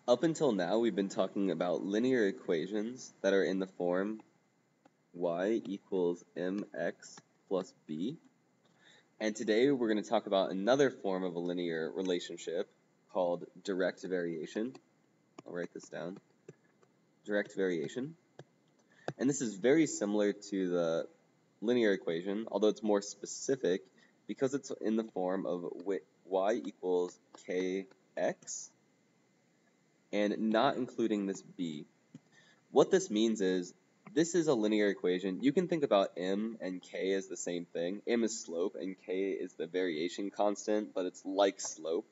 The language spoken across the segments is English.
Up until now, we've been talking about linear equations that are in the form y equals mx plus b. And today we're going to talk about another form of a linear relationship called direct variation. I'll write this down. Direct variation. And this is very similar to the linear equation, although it's more specific because it's in the form of y equals kx and not including this b. What this means is this is a linear equation. You can think about m and k as the same thing. M is slope and k is the variation constant, but it's like slope.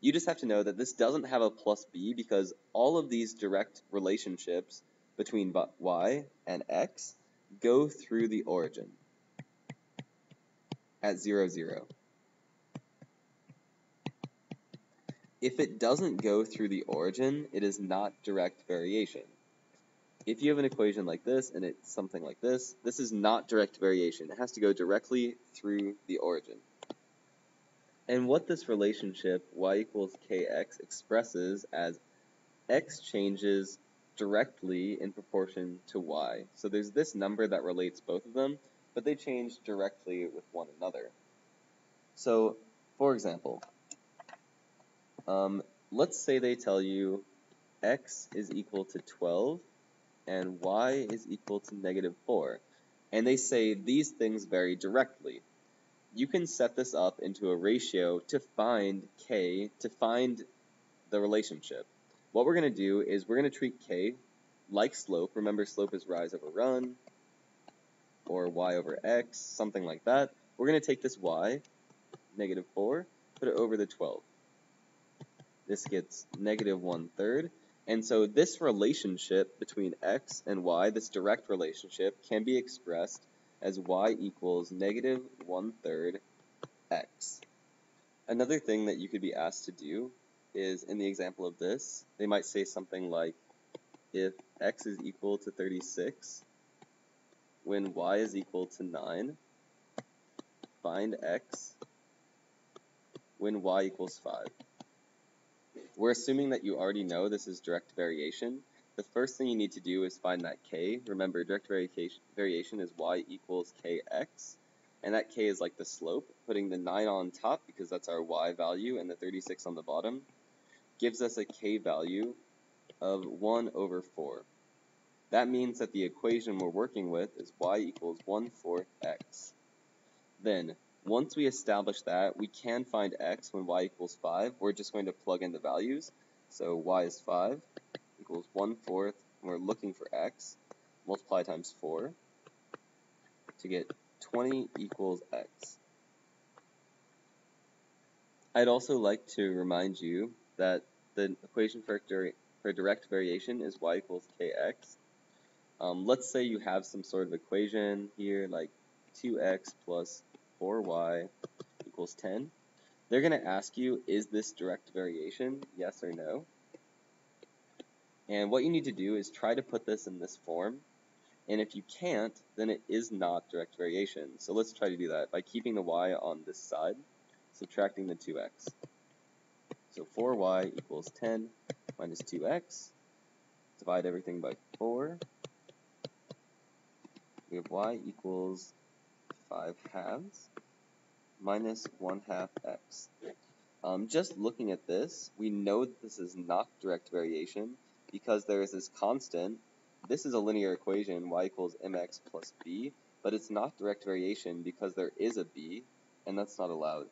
You just have to know that this doesn't have a plus b because all of these direct relationships between y and x go through the origin at 0, 0. If it doesn't go through the origin, it is not direct variation. If you have an equation like this and it's something like this is not direct variation. It has to go directly through the origin. And what this relationship y equals kx expresses as x changes directly in proportion to y. So there's this number that relates both of them, but they change directly with one another. So, for example, let's say they tell you x is equal to 12 and y is equal to -4. And they say these things vary directly. You can set this up into a ratio to find k, to find the relationship. What we're going to do is we're going to treat k like slope. Remember, slope is rise over run, or y over x, something like that. We're going to take this y, -4, put it over the 12. This gets -1/3. And so this relationship between x and y, this direct relationship, can be expressed as y equals -1/3 x. Another thing that you could be asked to do is, in the example of this, they might say something like, if x is equal to 36, when y is equal to 9, find x when y equals 5. We're assuming that you already know this is direct variation. The first thing you need to do is find that k. Remember, direct variation is y equals kx, and that k is like the slope. Putting the 9 on top, because that's our y value, and the 36 on the bottom, gives us a k value of 1/4. That means that the equation we're working with is y equals 1/4 x. Then, once we establish that, we can find x when y equals 5. We're just going to plug in the values. So y is 5 equals 1/4, and we're looking for x. Multiply times 4 to get 20 equals x. I'd also like to remind you that the equation for direct variation is y equals kx. Let's say you have some sort of equation here, like 2x plus 4y equals 10. They're going to ask you, is this direct variation, yes or no? And what you need to do is try to put this in this form. And if you can't, then it is not direct variation. So let's try to do that by keeping the y on this side, subtracting the 2x. So 4y equals 10 minus 2x. Divide everything by 4. We have y equals 5/2 minus 1/2 x. Just looking at this, we know that this is not direct variation because there is this constant. This is a linear equation, y equals mx plus b, but it's not direct variation because there is a b, and that's not allowed.